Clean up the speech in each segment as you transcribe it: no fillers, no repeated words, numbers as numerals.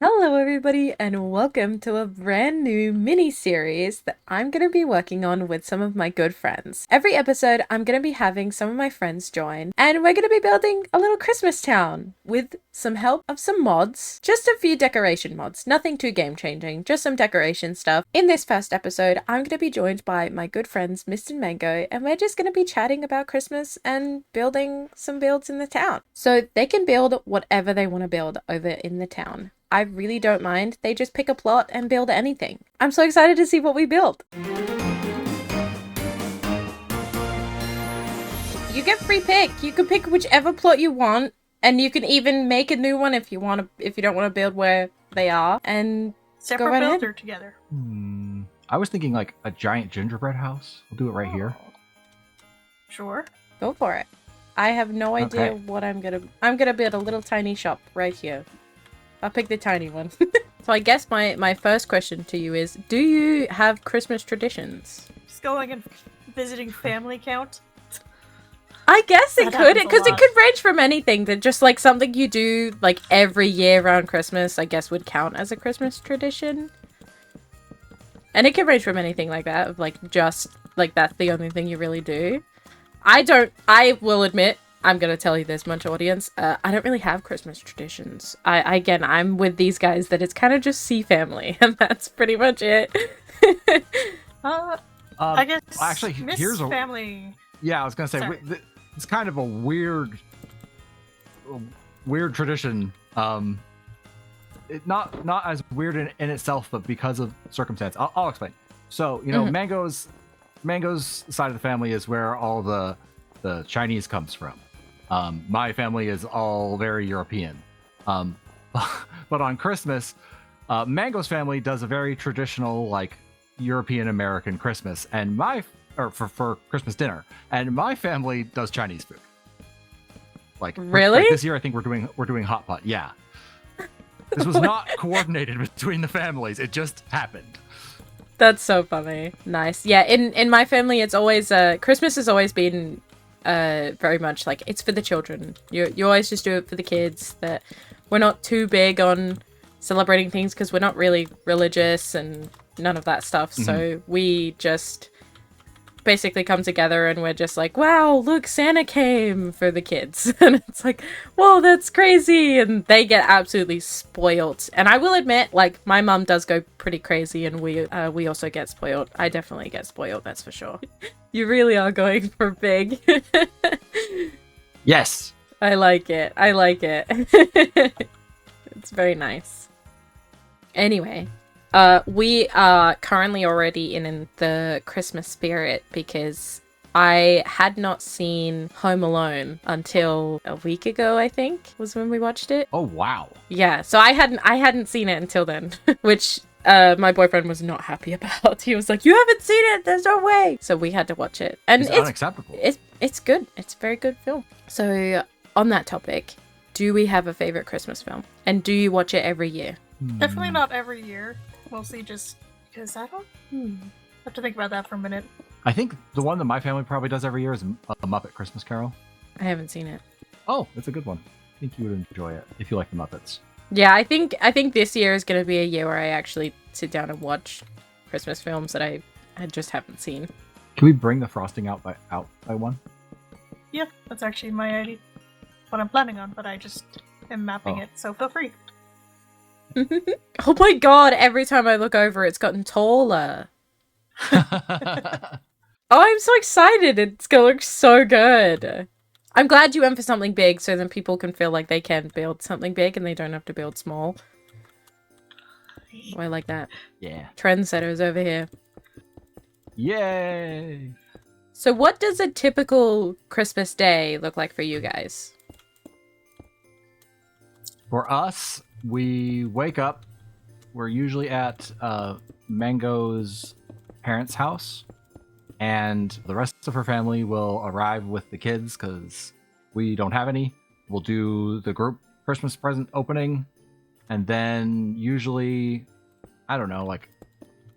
Hello, everybody, and welcome to a brand new mini series that I'm going to be working on with some of my good friends. Every episode, I'm going to be having some of my friends join, and we're going to be building a little Christmas town with some help of some mods. Just a few decoration mods, nothing too game changing, just some decoration stuff. In this first episode, I'm going to be joined by my good friends, Mist and Mango, and we're just going to be chatting about Christmas and building some builds in the town. So they can build whatever they want to build over in the town. I really don't mind. They just pick a plot and build anything. I'm so excited to see what we build. You get free pick. You can pick whichever plot you want, and you can even make a new one if you don't want to build where they are, and separate go right build ahead. or together. I was thinking like a giant gingerbread house. We'll do it right here. Sure. Go for it. I have no idea Okay. what I'm gonna build a little tiny shop right here. I'll pick the tiny one. So I guess my first question to you is, do you have Christmas traditions? Just going and visiting family count. I guess it That could, happens a because it lot. could range from anything to just like something you do like every year around Christmas, I guess would count as a Christmas tradition. And it can range from anything like that, of like just like that's the only thing you really do. I will admit, I'm gonna tell you this much, audience. I don't really have Christmas traditions. I'm with these guys that it's kind of just see family, and that's pretty much it. I guess Actually, Miss here's a family. yeah. I was gonna say Sorry. it's kind of a weird tradition. Not as weird in itself, but because of circumstance. I'll explain. So Mango's side of the family is where all the Chinese comes from. My family is all very European. But on Christmas, Mango's family does a very traditional, like European American Christmas, and for Christmas dinner, and my family does Chinese food. Like Really? this year, I think we're doing hot pot. Yeah, this was not coordinated between the families. It just happened. That's so funny. Nice. Yeah, in my family, it's always Christmas has always been very much like it's for the children. You always just do it for the kids. That we're not too big on celebrating things because we're not really religious and none of that stuff. So we just basically come together and we're just like, wow, look, Santa came for the kids. And it's like, whoa, that's crazy. And they get absolutely spoiled. And I will admit, like, my mum does go pretty crazy and we also get spoiled. I definitely get spoiled, that's for sure. You really are going for big. Yes. I like it. It's very nice. Anyway, we are currently already in the Christmas spirit because I had not seen Home Alone until a week ago, I think, was when we watched it. Oh wow. Yeah, so I hadn't seen it until then, which my boyfriend was not happy about. He was like, "You haven't seen it? There's no way." So we had to watch it, and It's unacceptable. It's good. It's a very good film. So on that topic, do we have a favorite Christmas film, and do you watch it every year? Definitely not every year. Mostly just because I don't have to think about that for a minute. I think the one that my family probably does every year is a Muppet Christmas Carol. I haven't seen it. Oh, it's a good one. I think you would enjoy it if you like the Muppets. Yeah, I think this year is going to be a year where I actually sit down and watch Christmas films that I just haven't seen. Can we bring the frosting out by one? Yeah, that's actually my idea. What I'm planning on, but I just am mapping Oh. it, so feel free. Oh my god, every time I look over, it's gotten taller. Oh, I'm so excited. It's going to look so good. I'm glad you went for something big so then people can feel like they can build something big and they don't have to build small. Oh, I like that. Yeah. Trendsetters over here. Yay! So what does a typical Christmas day look like for you guys? For us, we wake up. We're usually at Mango's parents' house, and the rest of her family will arrive with the kids because we don't have any. We'll do the group Christmas present opening, and then usually, I don't know, like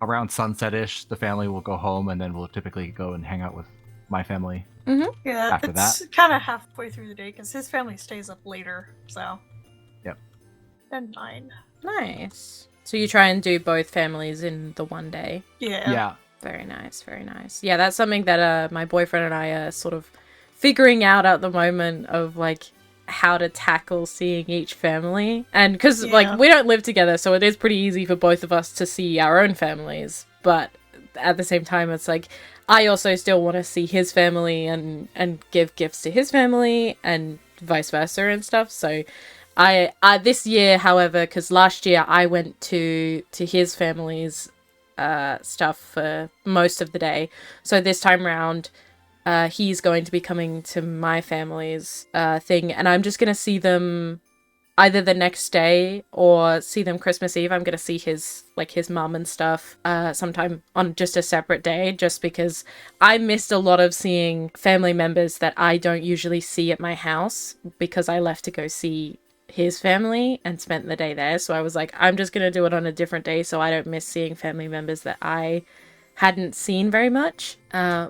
around sunset-ish, the family will go home, and then we'll typically go and hang out with my family. Yeah, After it's kind of halfway through the day because his family stays up later, so. Yep. And mine. Nice. So you try and do both families in the one day. Yeah. Yeah. Very nice, very nice. Yeah, that's something that my boyfriend and I are sort of figuring out at the moment of like how to tackle seeing each family. And because like we don't live together, so it is pretty easy for both of us to see our own families. But at the same time, it's like I also still want to see his family and give gifts to his family and vice versa and stuff. So I this year, however, because last year I went to his family's stuff for most of the day. So this time round, he's going to be coming to my family's thing, and I'm just gonna see them either the next day or see them Christmas Eve. I'm gonna see his mum and stuff sometime on just a separate day, just because I missed a lot of seeing family members that I don't usually see at my house because I left to go see his family and spent the day there. So I was like, I'm just gonna do it on a different day so I don't miss seeing family members that I hadn't seen very much,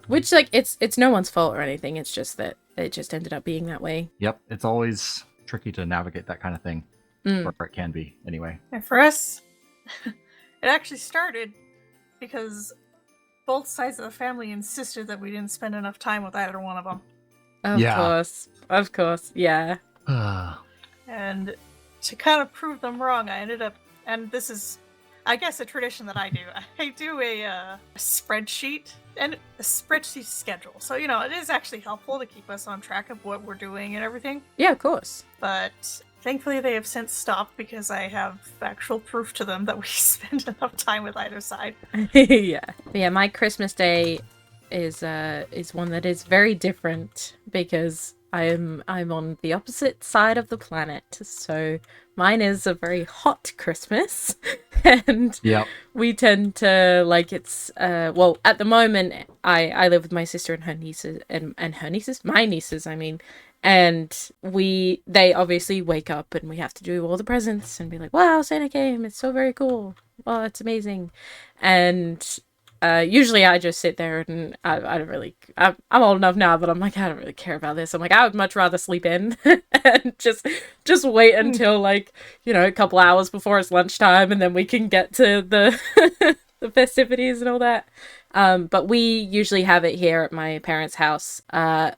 which like it's no one's fault or anything. It's just that it just ended up being that way. Yep. It's always tricky to navigate that kind of thing, or it can be anyway. And for us, it actually started because both sides of the family insisted that we didn't spend enough time with either one of them. Of course, yeah. And to kind of prove them wrong, I ended up, and this is, I guess, a tradition that I do a spreadsheet and a spreadsheet schedule. So, you know, it is actually helpful to keep us on track of what we're doing and everything. Yeah, of course. But thankfully they have since stopped because I have actual proof to them that we spend enough time with either side. Yeah, my Christmas day is one that is very different because I'm on the opposite side of the planet. So mine is a very hot Christmas, and we tend to like it's well, at the moment I live with my sister and her nieces and my nieces, I mean, and they obviously wake up and we have to do all the presents and be like, wow, Santa came, it's so very cool, oh, it's amazing. And usually I just sit there and I don't really, I'm old enough now that I'm like, I don't really care about this. I'm like, I would much rather sleep in and just wait until like, you know, a couple hours before it's lunchtime and then we can get to the the festivities and all that. But we usually have it here at my parents' house.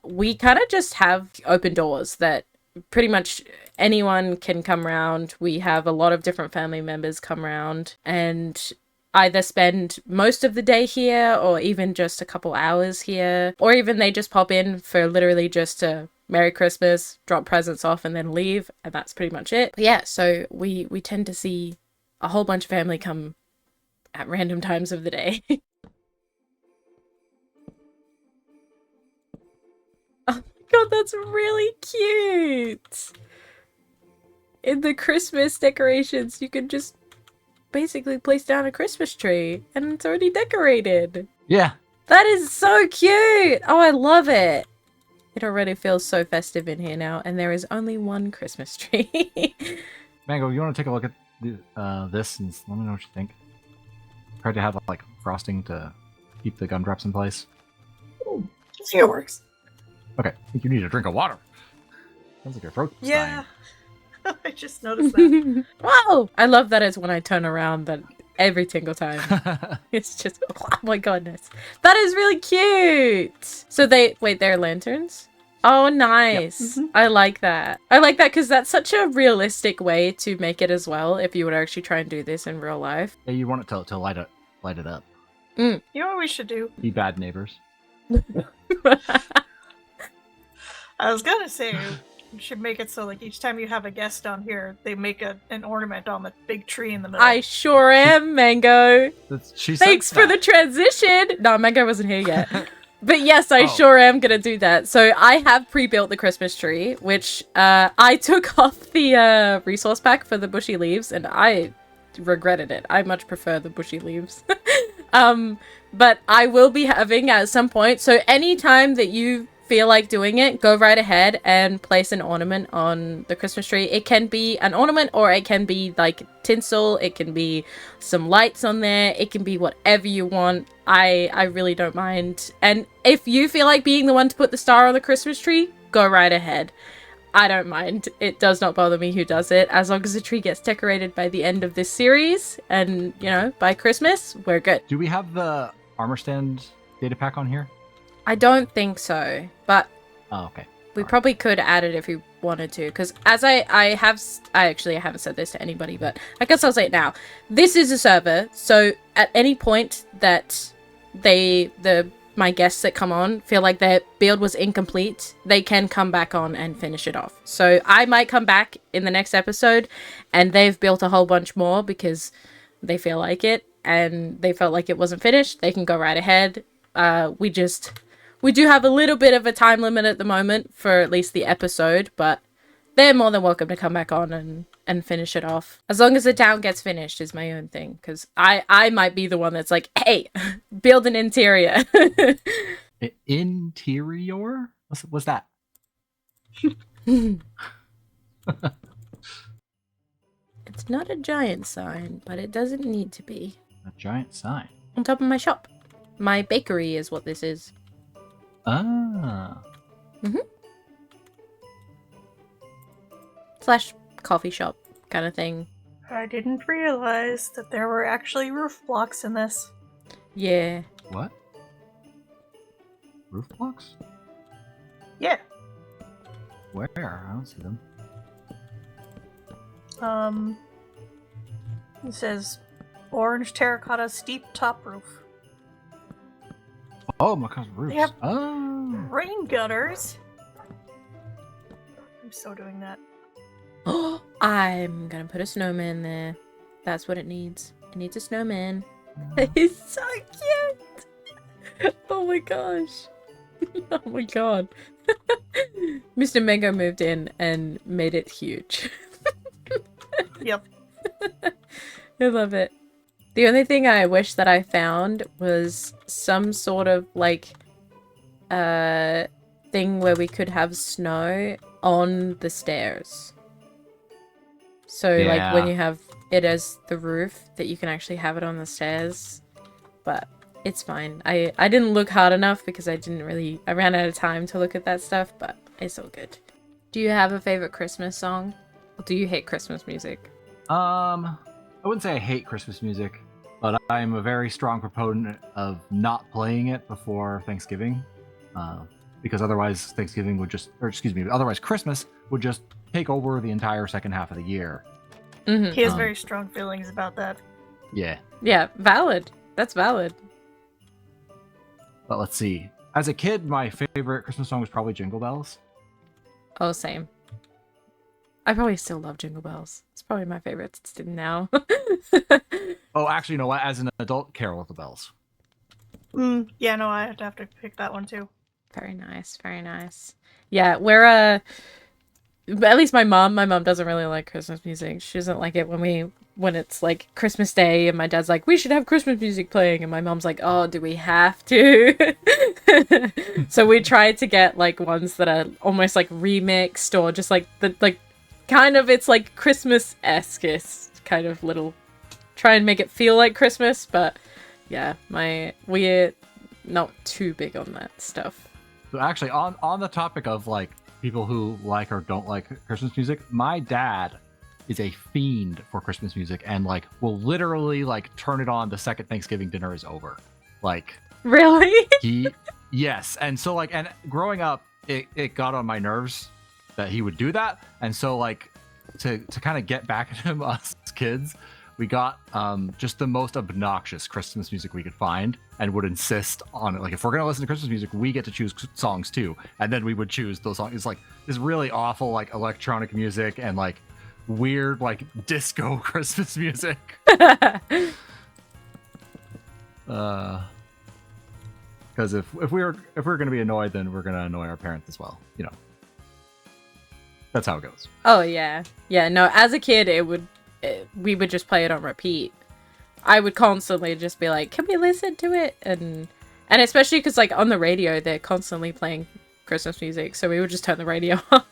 We kind of just have open doors that pretty much anyone can come around. We have a lot of different family members come around and either spend most of the day here or even just a couple hours here, or even they just pop in for literally just a Merry Christmas, drop presents off and then leave, and that's pretty much it. But yeah, so we tend to see a whole bunch of family come at random times of the day. Oh my god, that's really cute! In the Christmas decorations, you can just basically place down a Christmas tree and it's already decorated. Yeah. That is so cute! Oh, I love it! It already feels so festive in here now, and there is only one Christmas tree. Mango, you want to take a look at this and let me know what you think? Try to have like frosting to keep the gumdrops in place. Ooh, see how it works. Okay, I think you need a drink of water. Sounds like your throat's dying. I just noticed that. Wow! I love that it's when I turn around that every single time. It's just, oh my goodness. That is really cute! So they're lanterns? Oh, nice. Yep. Mm-hmm. I like that. I like that because that's such a realistic way to make it as well, if you would actually try and do this in real life. Yeah, you want it to light it up. You know what we should do? Be bad neighbors. I was gonna say, you should make it so like each time you have a guest down here, they make an ornament on the big tree in the middle. I sure am, Mango. Thanks for the transition. No, Mango wasn't here yet. But yes, I sure am gonna do that. So I have pre-built the Christmas tree, which I took off the resource pack for the bushy leaves, and I regretted it. I much prefer the bushy leaves. But I will be having at some point, so anytime that you feel like doing it, go right ahead and place an ornament on the Christmas tree. It can be an ornament or it can be like tinsel, it can be some lights on there, it can be whatever you want. I really don't mind. And if you feel like being the one to put the star on the Christmas tree, go right ahead. I don't mind. It does not bother me who does it. As long as the tree gets decorated by the end of this series and, you know, by Christmas, we're good. Do we have the armor stand data pack on here? I don't think so, but Oh, okay. we Alright. probably could add it if we wanted to, because as I haven't said this to anybody, but I guess I'll say it now. This is a server, so at any point that my guests that come on feel like their build was incomplete, they can come back on and finish it off. So I might come back in the next episode and they've built a whole bunch more because they feel like it and they felt like it wasn't finished. They can go right ahead. We do have a little bit of a time limit at the moment for at least the episode, but they're more than welcome to come back on and finish it off. As long as the town gets finished is my own thing, because I might be the one that's like, hey, build an interior. Interior? What's that? It's not a giant sign, but it doesn't need to be. A giant sign. On top of my shop. My bakery is what this is. Ah. Slash coffee shop kind of thing. I didn't realize that there were actually roof blocks in this. Yeah. What? Roof blocks? Yeah. Where? I don't see them. It says orange terracotta steep top roof. Oh, my cousin roofs. Yep. Oh. Rain gutters. I'm so doing that. I'm gonna put a snowman there. That's what it needs. It needs a snowman. He's so cute! Oh my gosh. Oh my god. Mr. Mango moved in and made it huge. Yep. I love it. The only thing I wish that I found was some sort of like thing where we could have snow on the stairs. So like when you have it as the roof, that you can actually have it on the stairs. But it's fine. I didn't look hard enough because I ran out of time to look at that stuff, but it's all good. Do you have a favorite Christmas song? Or do you hate Christmas music? I wouldn't say I hate Christmas music, but I'm a very strong proponent of not playing it before Thanksgiving, because otherwise otherwise Christmas would just take over the entire second half of the year. Mm-hmm. He has very strong feelings about that. Yeah. Yeah, valid. That's valid. But let's see. As a kid, my favorite Christmas song was probably Jingle Bells. Oh, same. I probably still love Jingle Bells. It's probably my favorite now. Oh, actually, you know what? As an adult, Carol of the Bells. Yeah, no, I have to pick that one too. Very nice, very nice. Yeah, we're at least my mom doesn't really like Christmas music. She doesn't like it when it's like Christmas Day and my dad's like, we should have Christmas music playing, and my mom's like, oh, do we have to? So we tried to get like ones that are almost like remixed or just like kind of, it's like Christmas-esque kind of little, try and make it feel like Christmas, but yeah, we're not too big on that stuff. So actually, on the topic of like people who like or don't like Christmas music, my dad is a fiend for Christmas music and like will literally like turn it on the second Thanksgiving dinner is over. Like, really? Yes. And so like, and growing up, it got on my nerves that he would do that. And so like to kind of get back at him, us kids, we got just the most obnoxious Christmas music we could find and would insist on it. Like, if we're going to listen to Christmas music, we get to choose songs too. And then we would choose those songs. It's like this really awful, like, electronic music and like weird, like, disco Christmas music. Because if we're going to be annoyed, then we're going to annoy our parents as well. You know, that's how it goes. Oh, yeah. Yeah, no, as a kid, we would just play it on repeat. I would constantly just be like, can we listen to it? And especially because like on the radio, they're constantly playing Christmas music. So we would just turn the radio on.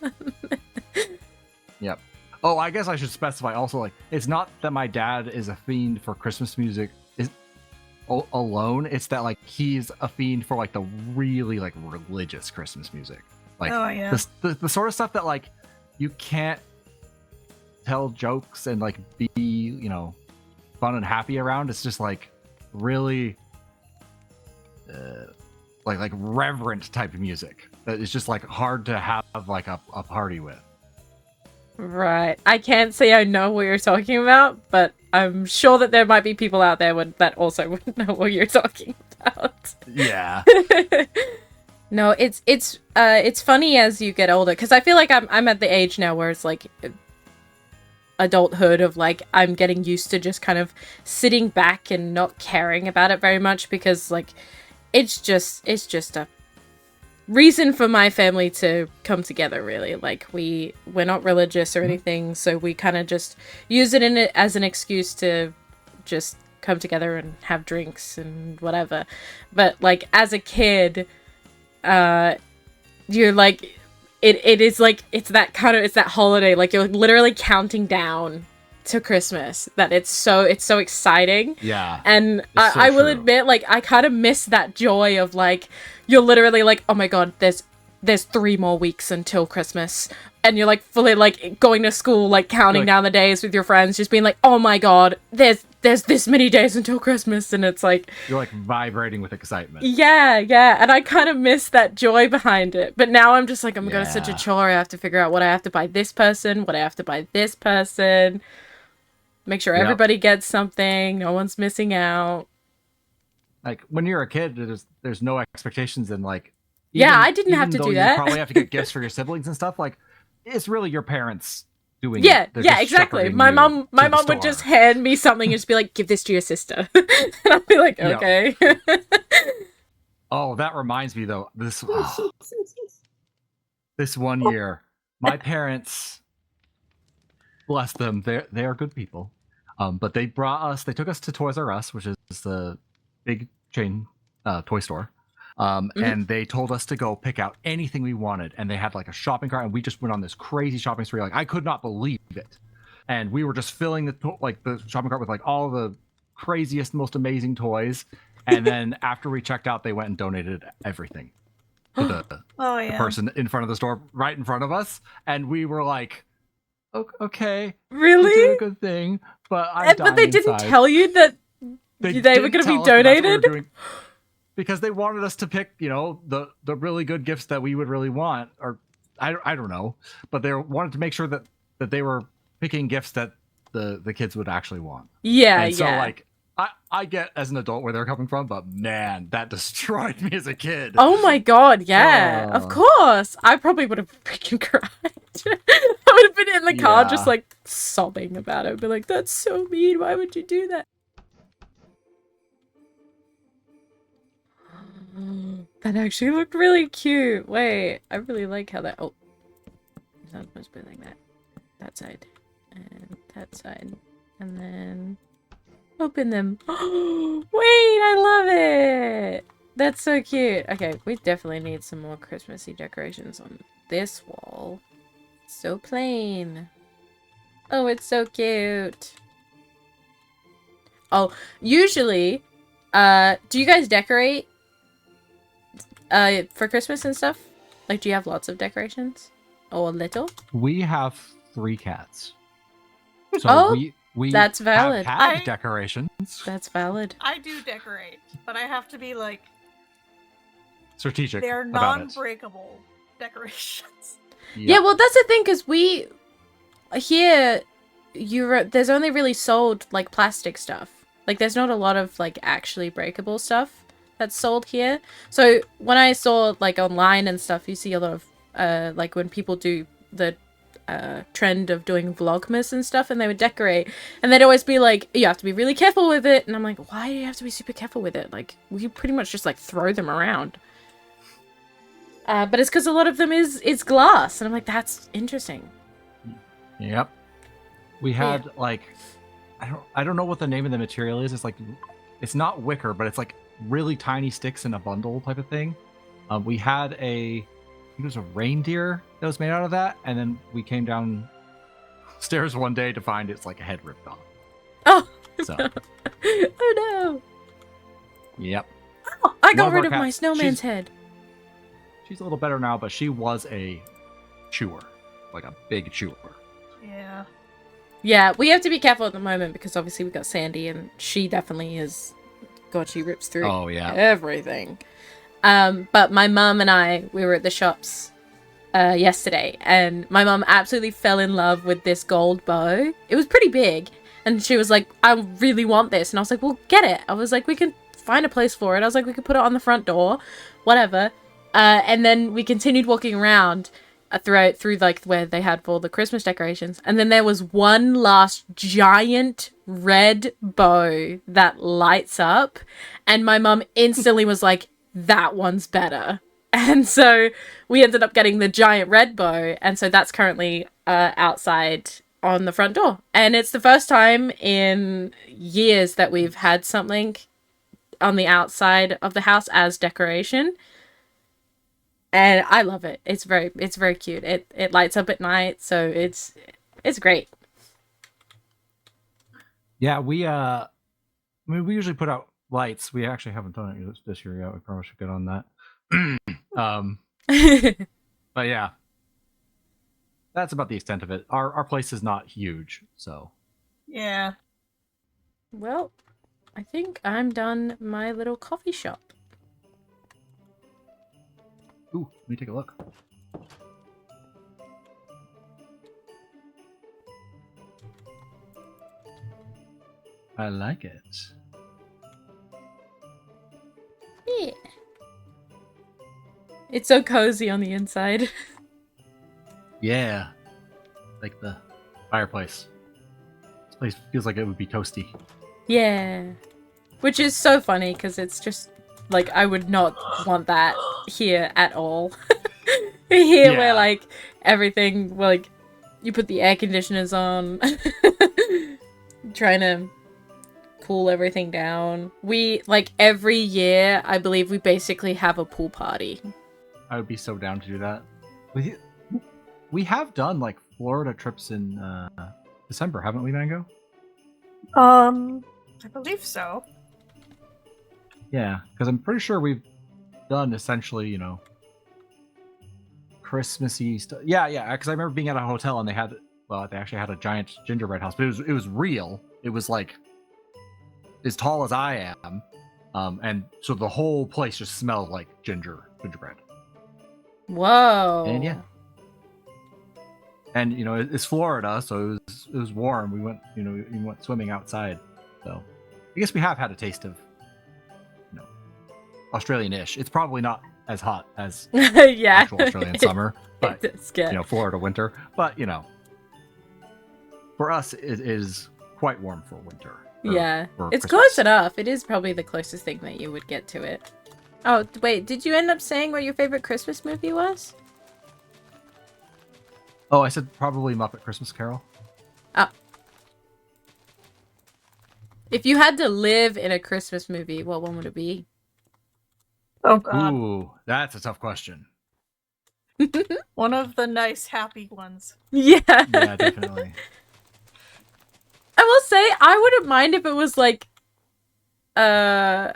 Yep. Oh, I guess I should specify also, like, it's not that my dad is a fiend for Christmas music alone. It's that like he's a fiend for like the really like religious Christmas music. Like, oh, yeah. the sort of stuff that like you can't tell jokes and like be, fun and happy around. It's just like really like reverent type of music that is just like hard to have like a party with. Right. I can't say I know what you're talking about, but I'm sure that there might be people out there that also wouldn't know what you're talking about. Yeah. No, it's funny as you get older, because I feel like I'm at the age now where it's like adulthood of like I'm getting used to just kind of sitting back and not caring about it very much, because like it's just a reason for my family to come together, really. Like we're not religious or anything, so we kind of just use it as an excuse to just come together and have drinks and whatever. But like as a kid, you're like it is like it's that holiday, like you're literally counting down to Christmas, that it's so exciting. Yeah. And I will admit, like, I kind of miss that joy of like you're literally like, oh my god, there's 3 more weeks until Christmas, and you're like fully like going to school, like counting down the days with your friends, just being like, oh my god, there's this many days until Christmas, and it's like you're like vibrating with excitement. Yeah, and I kind of miss that joy behind it. But now I'm just like, oh my god, it's such a chore. I have to figure out what I have to buy this person, what I have to buy this person. Make sure everybody gets something. No one's missing out. Like when you're a kid, there's no expectations, and like I didn't have to do that. You probably have to get gifts for your siblings and stuff. Like it's really your parents doing. Yeah, exactly. My mom would just hand me something and just be like, "Give this to your sister," and I'd be like, "Okay." Oh, that reminds me though. This one year, my parents, bless them, they are good people. But they took us to Toys R Us, which is the big chain toy store. And they told us to go pick out anything we wanted. And they had like a shopping cart, and we just went on this crazy shopping spree. Like I could not believe it. And we were just filling the shopping cart with like all the craziest, most amazing toys. And then after we checked out, they went and donated everything to the person in front of the store, right in front of us. And we were like, okay, really? You're doing a good thing, but they didn't tell you that they were going to be donated, because they wanted us to pick, the really good gifts that we would really want, or I don't know, but they wanted to make sure that they were picking gifts that the kids would actually want. So like I get as an adult where they're coming from, but man, that destroyed me as a kid. Oh my god, yeah, of course. I probably would have freaking cried. I would have been in the car just like sobbing about it. Be like, that's so mean. Why would you do that? That actually looked really cute. Wait, I really like how that. Oh, it's not supposed to be like that. That side and that side, and then open them. Wait, I love it. That's so cute. Okay, we definitely need some more Christmassy decorations on this wall. So plain. Oh, it's so cute. Oh, usually, do you guys decorate for Christmas and stuff? Like, do you have lots of decorations? Or little? We have 3 cats. So we that's valid. have decorations. That's valid. I do decorate, but I have to be like strategic. They're non-breakable decorations. Yeah, well, that's the thing, because we here there's only really sold like plastic stuff. Like there's not a lot of like actually breakable stuff that's sold here. So when I saw like online and stuff, you see a lot of like when people do the trend of doing Vlogmas and stuff, and they would decorate, and they'd always be like, you have to be really careful with it, and I'm like, why do you have to be super careful with it? Like we pretty much just like throw them around. But it's because a lot of them is glass, and I'm like, that's interesting. Yep. We had like, I don't know what the name of the material is. It's like, it's not wicker, but it's like really tiny sticks in a bundle type of thing. We had I think it was a reindeer that was made out of that, and then we came downstairs one day to find it's like a head ripped off. Oh. So. Oh no. Yep. Oh, I got rid of my snowman's head. She's a little better now, but she was a chewer like a big chewer. Yeah. Yeah, we have to be careful at the moment because obviously we got Sandy and she definitely is. God, she rips through everything. But my mum and we were at the shops yesterday, and my mum absolutely fell in love with this gold bow. It was pretty big, and she was like, I really want this. And I was like, well, get it. I was like, we can find a place for it. I was like, we could put it on the front door, whatever. And then we continued walking around through like where they had all the Christmas decorations, and then there was one last giant red bow that lights up, and my mum instantly was like, that one's better. And so we ended up getting the giant red bow, and so that's currently outside on the front door, and it's the first time in years that we've had something on the outside of the house as decoration. And I love it. It's very cute. It lights up at night, so it's great. Yeah, we we usually put out lights. We actually haven't done it this year yet. We probably should get on that. But yeah, that's about the extent of it. Our place is not huge, so Yeah. Well, I think I'm done my little coffee shop. Ooh, let me take a look. I like it. Yeah. It's so cozy on the inside. Yeah. Like the fireplace. This place feels like it would be toasty. Yeah. Which is so funny because it's just like I would not want that here at all. Here Yeah. where like everything, like you put the air conditioners on, trying to cool everything down. We like every year, I believe we basically have a pool party. I would be so down to do that. We have done like Florida trips in December, haven't we, Mango? I believe so. Yeah, because I'm pretty sure we've done essentially, you know, Christmassy stuff. Yeah, because I remember being at a hotel and they actually had a giant gingerbread house, but it was real. It was like as tall as I am, and so the whole place just smelled like gingerbread. Whoa. And yeah, and you know it's Florida, so it was warm. We went swimming outside, so I guess we have had a taste of, you know, Australian-ish. It's probably not as hot as yeah. actual Australian summer, but you know, Florida winter. But you know, for us, it is quite warm for winter. Yeah, it's Christmas. close enough. It is probably the closest thing that you would get to it. Oh, wait, did you end up saying what your favorite Christmas movie was? Oh, I said probably Muppet Christmas Carol. Oh. If you had to live in a Christmas movie, what one would it be? Oh god. Ooh, that's a tough question. One of the nice, happy ones. Yeah. Yeah, definitely. I will say, I wouldn't mind if it was like, The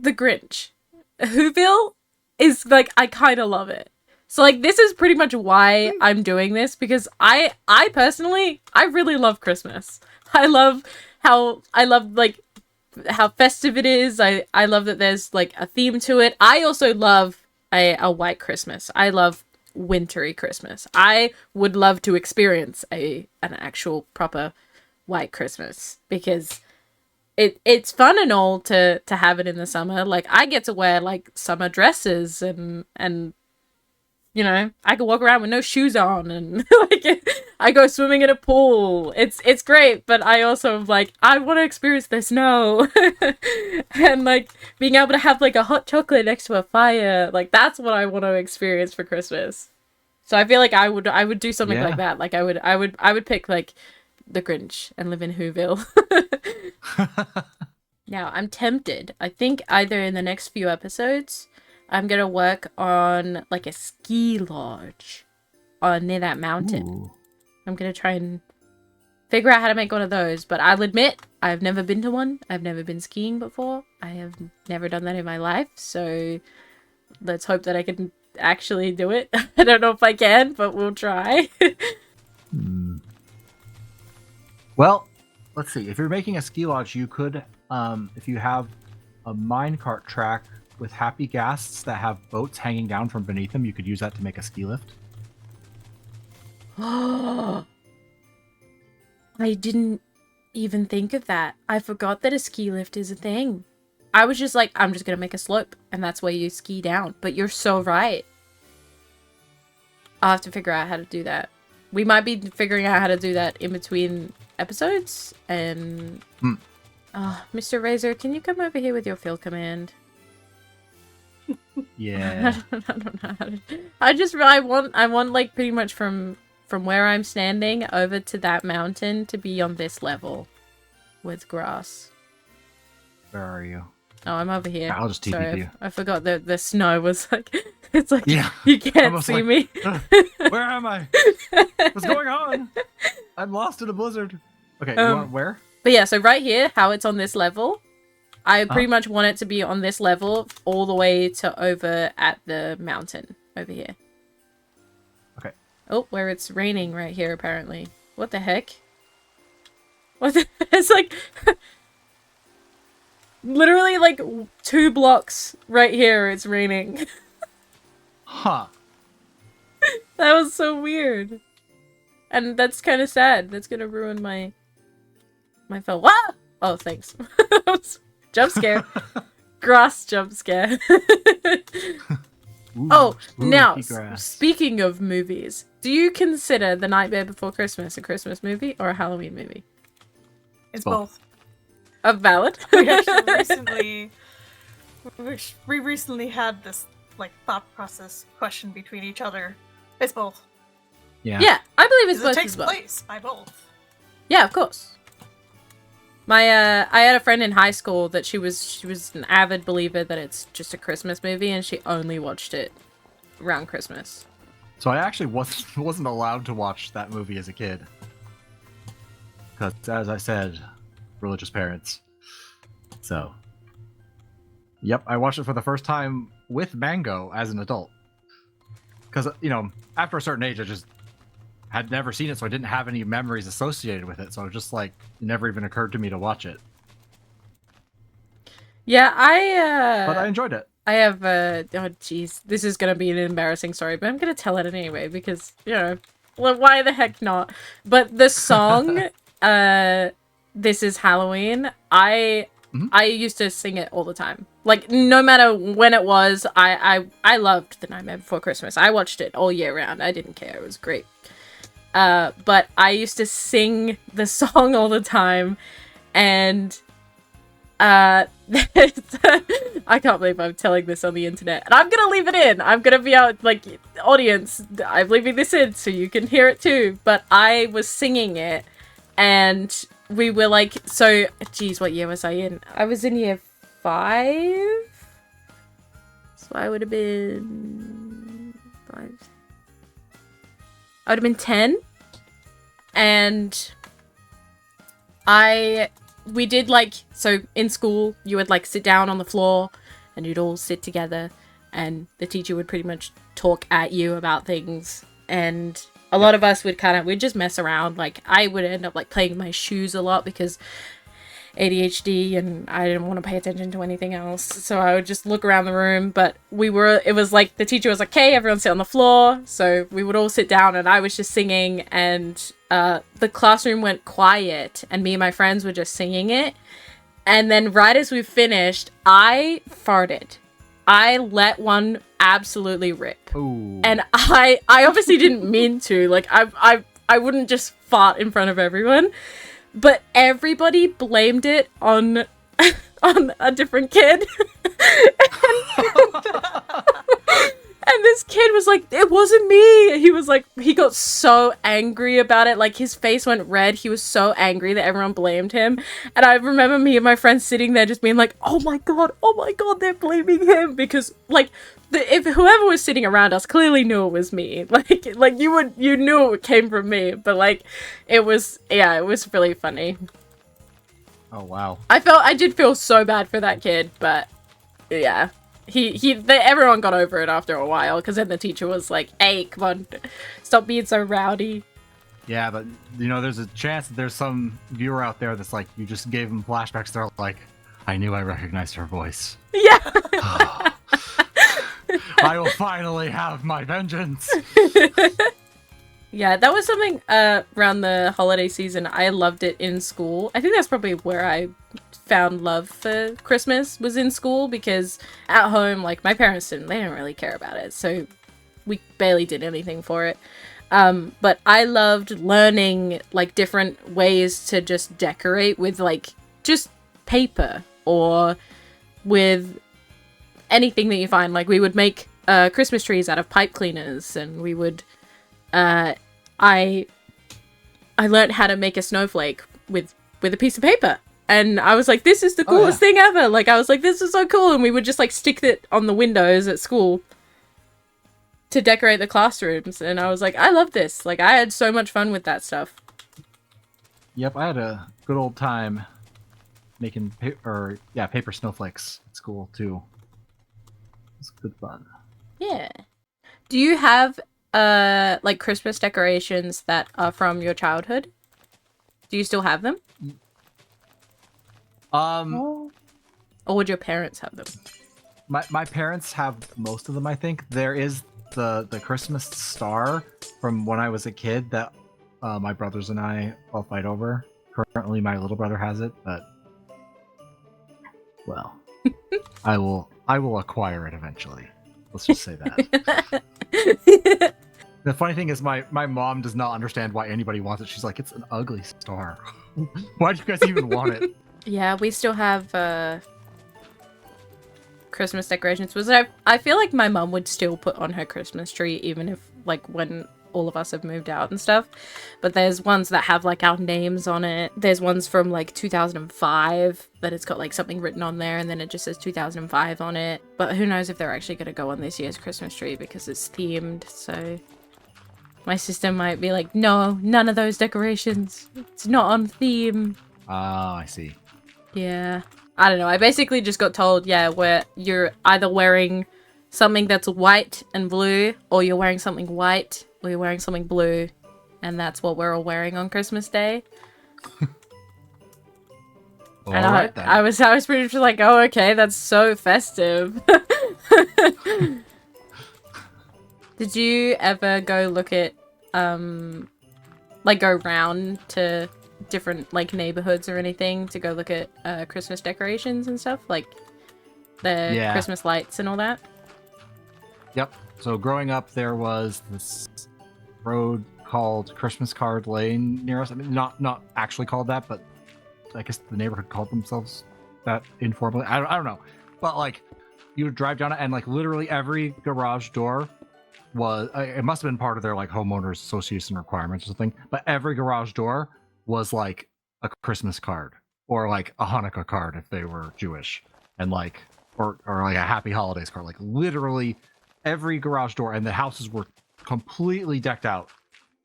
Grinch. Whoville is like, I kind of love it. So like, this is pretty much why I'm doing this, because I personally, I really love Christmas. I love like how festive it is. I love that there's like a theme to it. I also love a white Christmas. I love wintry Christmas. I would love to experience an actual proper white Christmas, because it's fun and all to have it in the summer. Like I get to wear like summer dresses and you know, I can walk around with no shoes on and like I go swimming in a pool. It's great, but I also like I want to experience the snow and like being able to have like a hot chocolate next to a fire. Like that's what I want to experience for Christmas. So I feel like I would do something like that. Like I would pick like The Grinch and live in Whoville. Now I'm tempted. I think either in the next few episodes I'm gonna work on like a ski lodge near that mountain. Ooh. I'm gonna try and figure out how to make one of those, but I'll admit I've never been to one. I've never been skiing before. I have never done that in my life, so let's hope that I can actually do it. I don't know if I can, but we'll try. Well, let's see. If you're making a ski lodge, you could, if you have a minecart track with happy ghasts that have boats hanging down from beneath them, you could use that to make a ski lift. I didn't even think of that. I forgot that a ski lift is a thing. I was just like, I'm just gonna make a slope, and that's where you ski down. But you're so right. I'll have to figure out how to do that. We might be figuring out how to do that in between episodes, and... Mr. Razor, can you come over here with your field command? Yeah. I don't know how to... I want like pretty much from where I'm standing over to that mountain to be on this level with grass. Where are you? Oh, I'm over here. I'll just TP Sorry, you. I forgot that the snow was like... It's like, Yeah. you can't Almost see like, me. Where am I? What's going on? I'm lost in a blizzard. Okay, you want where? But yeah, so right here, how it's on this level, I pretty much want it to be on this level all the way to over at the mountain over here. Okay. Oh, where it's raining right here, apparently. What the heck? What the... It's like... Literally, like, 2 blocks right here, it's raining. Huh. That was so weird. And that's kind of sad. That's gonna ruin my film. Ah! Oh, thanks. Jump scare. Grass jump scare. Ooh, now, grass. speaking of movies, do you consider The Nightmare Before Christmas a Christmas movie or a Halloween movie? It's both. A valid? We actually recently had this like thought process question between each other. It's both. Yeah. Yeah, I believe it's both It takes as well. place by both. Yeah, of course. I had a friend in high school that she was an avid believer that it's just a Christmas movie, and she only watched it around Christmas. So I actually wasn't allowed to watch that movie as a kid. Because, as I said, religious parents. So, yep, I watched it for the first time with Mango as an adult. Because, you know, after a certain age, I just had never seen it, so I didn't have any memories associated with it. So it just, like, it never even occurred to me to watch it. Yeah, But I enjoyed it. I have, oh jeez, this is gonna be an embarrassing story, but I'm gonna tell it anyway, because, you know, well, why the heck not? But the song, This Is Halloween, I used to sing it all the time. Like, no matter when it was, I loved The Nightmare Before Christmas. I watched it all year round. I didn't care. It was great. But I used to sing the song all the time, and I can't believe I'm telling this on the internet, and I'm gonna leave it in. I'm gonna be out, like, audience, I'm leaving this in so you can hear it too. But I was singing it, and we were like, so, geez, what year was I in? I was in year 5, so I would have been 5. I would have been 10, and we did, like, so in school, you would, like, sit down on the floor, and you'd all sit together, and the teacher would pretty much talk at you about things, and a lot of us would we'd just mess around. Like, I would end up, like, playing with my shoes a lot, because ADHD, and I didn't want to pay attention to anything else, so I would just look around the room. But it was like, the teacher was like, okay, everyone sit on the floor, so we would all sit down, and I was just singing, and the classroom went quiet, and me and my friends were just singing it, and then right as we finished, I farted. I let one absolutely rip. Ooh. And I obviously didn't mean to, like, I wouldn't just fart in front of everyone. But everybody blamed it on a different kid. And this kid was like, it wasn't me. He was like, he got so angry about it. Like, his face went red. He was so angry that everyone blamed him. And I remember me and my friends sitting there just being like, oh my god, they're blaming him. Because, like, if whoever was sitting around us clearly knew it was me. Like you knew it came from me. But, like, it was really funny. Oh, wow. I did feel so bad for that kid, but yeah. everyone got over it after a while, because then the teacher was like, "Hey, come on, stop being so rowdy." Yeah, but you know, there's a chance that there's some viewer out there that's like, you just gave them flashbacks. They're like, I knew I recognized her voice. Yeah. I will finally have my vengeance. Yeah, that was something around the holiday season. I loved it in school. I think that's probably where I found love for Christmas, was in school, because at home, like, my parents they didn't really care about it, so we barely did anything for it. But I loved learning, like, different ways to just decorate with, like, just paper or with anything that you find. Like, we would make Christmas trees out of pipe cleaners, and we would I learned how to make a snowflake with a piece of paper, and I was like, this is the coolest thing ever. Like, I was like, this is so cool. And we would just like stick it on the windows at school to decorate the classrooms, and I was like, I love this. Like, I had so much fun with that stuff. Yep, I had a good old time making paper snowflakes at school too. It's good fun. Yeah. Do you have like Christmas decorations that are from your childhood? Do you still have them? Or would your parents have them? My parents have most of them, I think. There is the Christmas star from when I was a kid that my brothers and I all fight over. Currently, my little brother has it, but well, I will acquire it eventually. Let's just say that. The funny thing is, my mom does not understand why anybody wants it. She's like, it's an ugly star. Why do you guys even want it? Yeah, we still have Christmas decorations. I feel like my mum would still put on her Christmas tree, even if, like, when all of us have moved out and stuff. But there's ones that have, like, our names on it. There's ones from, like, 2005 that it's got, like, something written on there, and then it just says 2005 on it. But who knows if they're actually going to go on this year's Christmas tree, because it's themed, so my sister might be like, no, none of those decorations. It's not on theme. Oh, I see. Yeah. I don't know. I basically just got told, yeah, you're either wearing something that's white and blue, or you're wearing something white, or you're wearing something blue. And that's what we're all wearing on Christmas Day. And I was pretty much like, oh, okay, that's so festive. Did you ever go look at, like, go round to different, like, neighborhoods or anything to go look at Christmas decorations and stuff? Like, the Christmas lights and all that? Yep. So growing up, there was this road called Christmas Card Lane near us. I mean, not actually called that, but I guess the neighborhood called themselves that informally. I don't know. But, like, you would drive down it, and, like, literally every garage door was, it must have been part of their, like, homeowners association requirements or something, but every garage door was like a Christmas card or like a Hanukkah card if they were Jewish, and like or like a Happy Holidays card. Like, literally every garage door, and the houses were completely decked out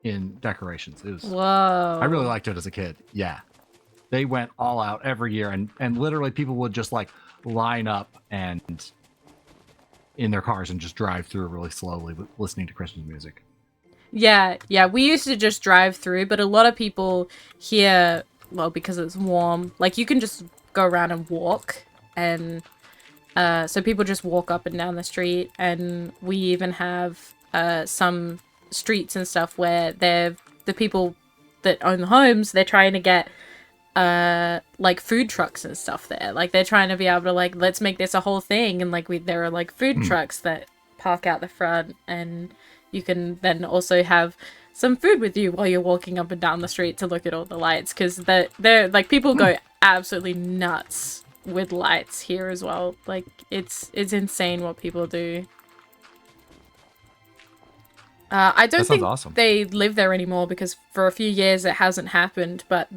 in decorations. It was, whoa. I really liked it as a kid. Yeah, they went all out every year, and literally people would just like line up and in their cars and just drive through really slowly listening to Christmas music. Yeah, we used to just drive through, but a lot of people here, well, because it's warm, like, you can just go around and walk, and so people just walk up and down the street, and we even have some streets and stuff where the people that own the homes, they're trying to get like food trucks and stuff there. Like, they're trying to be able to, like, let's make this a whole thing, and like there are like food trucks that park out the front, and you can then also have some food with you while you're walking up and down the street to look at all the lights, because they're like, people go absolutely nuts with lights here as well. Like, it's insane what people do. I don't think awesome. They live there anymore, because for a few years it hasn't happened, but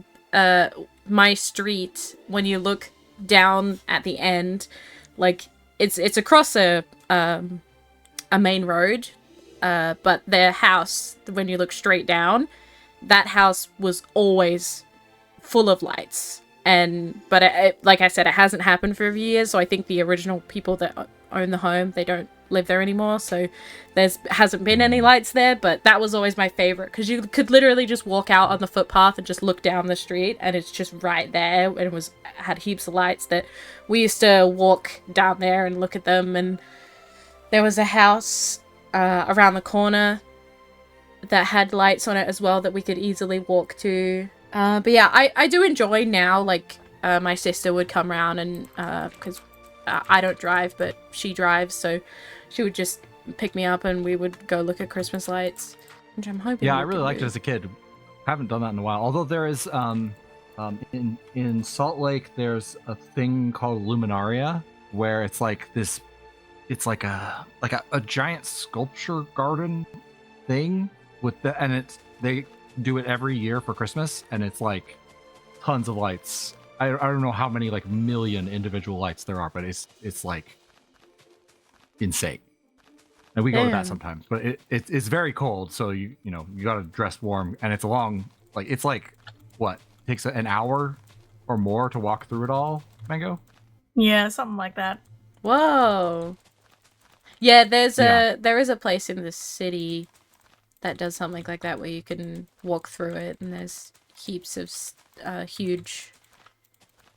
my street, when you look down at the end, like, it's across a main road, but their house, when you look straight down, that house was always full of lights. But like I said, it hasn't happened for a few years, so I think the original people that own the home. They don't live there anymore, so there's hasn't been any lights there, but that was always my favorite because you could literally just walk out on the footpath and just look down the street and it's just right there, and it had heaps of lights that we used to walk down there and look at them. And there was a house around the corner that had lights on it as well that we could easily walk to. But yeah, I do enjoy now, like my sister would come around and because I don't drive, but she drives, so she would just pick me up and we would go look at Christmas lights, which I'm hoping. Yeah, I really liked it as a kid. Haven't done that in a while. Although there is in Salt Lake, there's a thing called Luminaria where it's like this. It's like a giant sculpture garden thing with they do it every year for Christmas, and it's like tons of lights. I don't know how many like million individual lights there are, but it's like insane. And we go to that sometimes, but it's very cold, so you gotta dress warm, and it's a long, like it's like what takes an hour or more to walk through it all, Mango? Yeah, something like that. Whoa. Yeah, there is a place in the city that does something like that where you can walk through it, and there's heaps of huge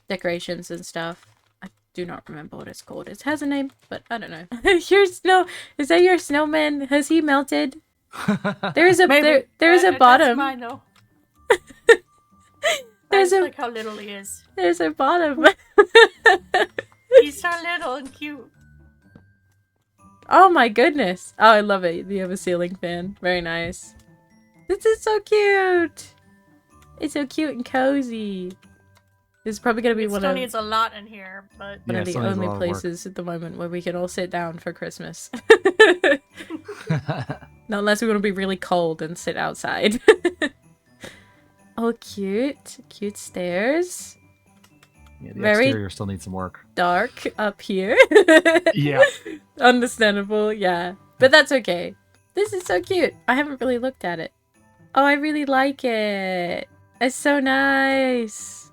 decorations and stuff. I do not remember what it's called. It has a name, but I don't know. Your snow, is that your snowman? Has he melted? There is a there is a bottom. That's mine, though. There's like how little he is. There's a bottom. He's so little and cute. Oh my goodness. Oh, I love it. You have a ceiling fan. Very nice. This is so cute. It's so cute and cozy. This is probably going to be one still of... needs a lot in here, but... One of the only places at the moment where we can all sit down for Christmas. Not unless we want to be really cold and sit outside. Oh, cute. Cute stairs. Yeah, the Very exterior still needs some work. Dark up here. Yeah. Understandable, yeah. But that's okay. This is so cute. I haven't really looked at it. Oh, I really like it. It's so nice.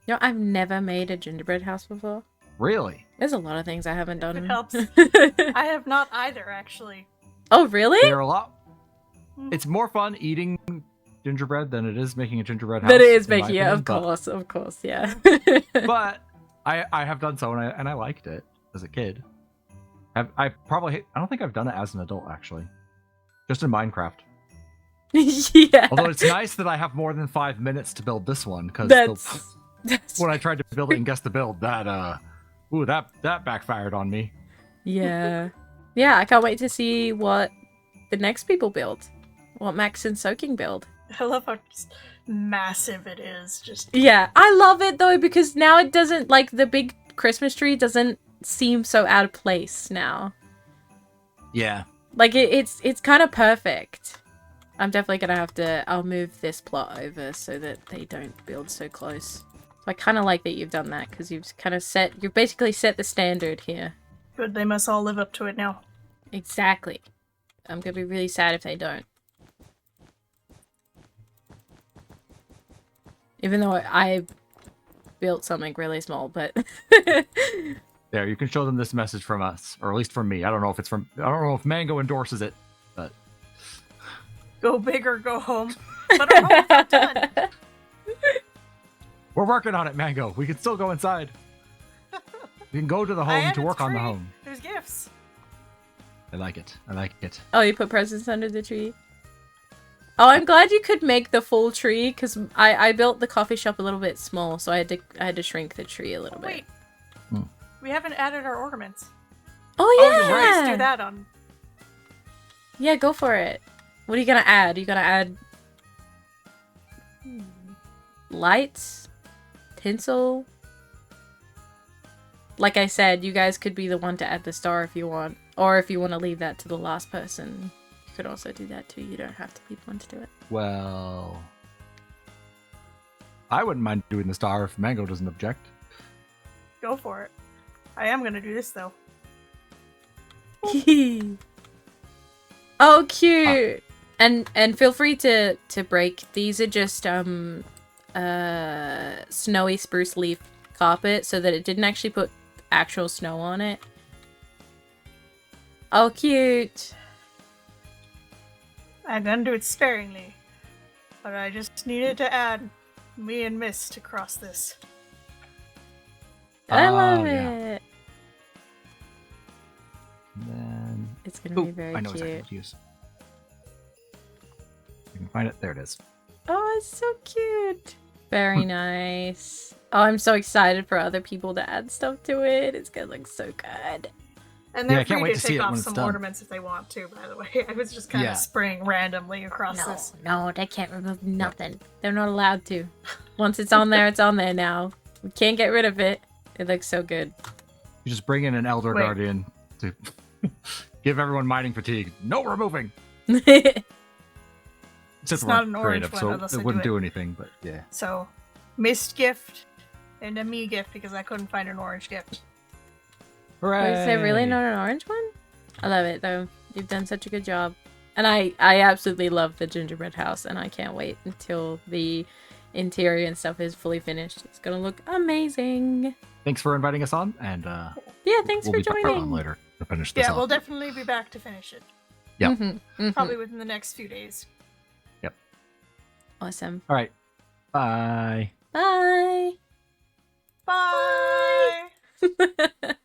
You know, I've never made a gingerbread house before. Really? There's a lot of things I haven't done. It helps. I have not either, actually. Oh, really? There are a lot. It's more fun eating gingerbread than it is making a gingerbread house. But it is making it, opinion, of course, yeah. But I have done so, and I liked it as a kid. I don't think I've done it as an adult, actually. Just in Minecraft. Yeah. Although it's nice that I have more than 5 minutes to build this one, because when I tried to build it and guess the build, that backfired on me. Yeah. Yeah, I can't wait to see what the next people build. What Max and Soaking build. I love how just massive it is. Just yeah, I love it though, because now it doesn't, like, the big Christmas tree doesn't seem so out of place now. Yeah. Like it's kind of perfect. I'm definitely gonna have to. I'll move this plot over so that they don't build so close. So I kind of like that you've done that, because you've basically set the standard here. good. They must all live up to it now. Exactly. I'm gonna be really sad if they don't. Even though I built something really small, but... There, you can show them this message from us, or at least from me. I don't know if Mango endorses it, but... Go big or go home. But our home's not done. We're working on it, Mango. We can still go inside. We can go to the home to work on the home. There's gifts. I like it. I like it. Oh, you put presents under the tree? Oh, I'm glad you could make the full tree, because I built the coffee shop a little bit small, so I had to shrink the tree a little bit. Wait. We haven't added our ornaments. Oh, yeah! Oh, let's do that on... Yeah, go for it. What are you gonna add? You gonna add... lights? Tinsel? Like I said, you guys could be the one to add the star if you want. Or if you want to leave that to the last person, you could also do that too. You don't have to be the one to do it. Well... I wouldn't mind doing the star if Mango doesn't object. Go for it. I am gonna do this, though. Oh, cute! And feel free to break. These are just snowy spruce leaf carpet, so that it didn't actually put actual snow on it. Oh, cute. I'm gonna do it sparingly, but I just needed to add me and Mist across this. I love yeah. it. And then It's gonna be Ooh, very I know exactly cute. what to use. You can find it. There it is. Oh, it's so cute. Very nice. Oh, I'm so excited for other people to add stuff to it. It's gonna look so good. And Yeah, they're I can't free wait to to see take it off when it's some done. ornaments if they want to, by the way. I was just kind Yeah. of spraying randomly across this. No, they can't remove nothing. They're not allowed to. Once it's on there, it's on there now. We can't get rid of it. It looks so good. You just bring in an Elder Wait. Guardian to give everyone mining fatigue. No removing! It's Since not we're an orange creative, one, so unless I it do wouldn't it. do anything, but yeah. So, Mist gift and a me gift because I couldn't find an orange gift. Hooray! Is there really not an orange one? I love it though. You've done such a good job. And I absolutely love the gingerbread house, and I can't wait until the interior and stuff is fully finished. It's gonna look amazing. Thanks for inviting us on, and Yeah, thanks we'll for be back on joining. later to finish this Yeah, off. we'll definitely be back to finish it. Yep. Mhm, mhm. Probably within the next few days. Awesome. All right. Bye. Bye. Bye!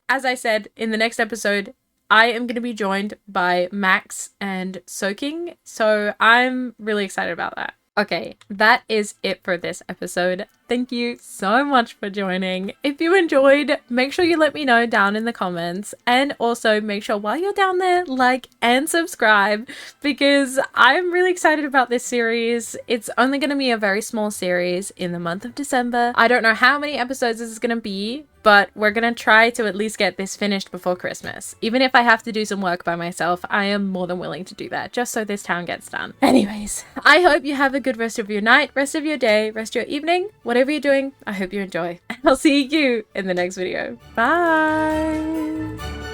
As I said, in the next episode, I am going to be joined by Max and Soaking, so I'm really excited about that. Okay, that is it for this episode. Thank you so much for joining. If you enjoyed, make sure you let me know down in the comments, and also make sure while you're down there, like and subscribe, because I'm really excited about this series. It's only going to be a very small series in the month of December. I don't know how many episodes this is going to be, but we're going to try to at least get this finished before Christmas. Even if I have to do some work by myself, I am more than willing to do that, just so this town gets done. Anyways, I hope you have a good rest of your night, rest of your day, rest of your evening, whatever you're doing, I hope you enjoy. And I'll see you in the next video. Bye!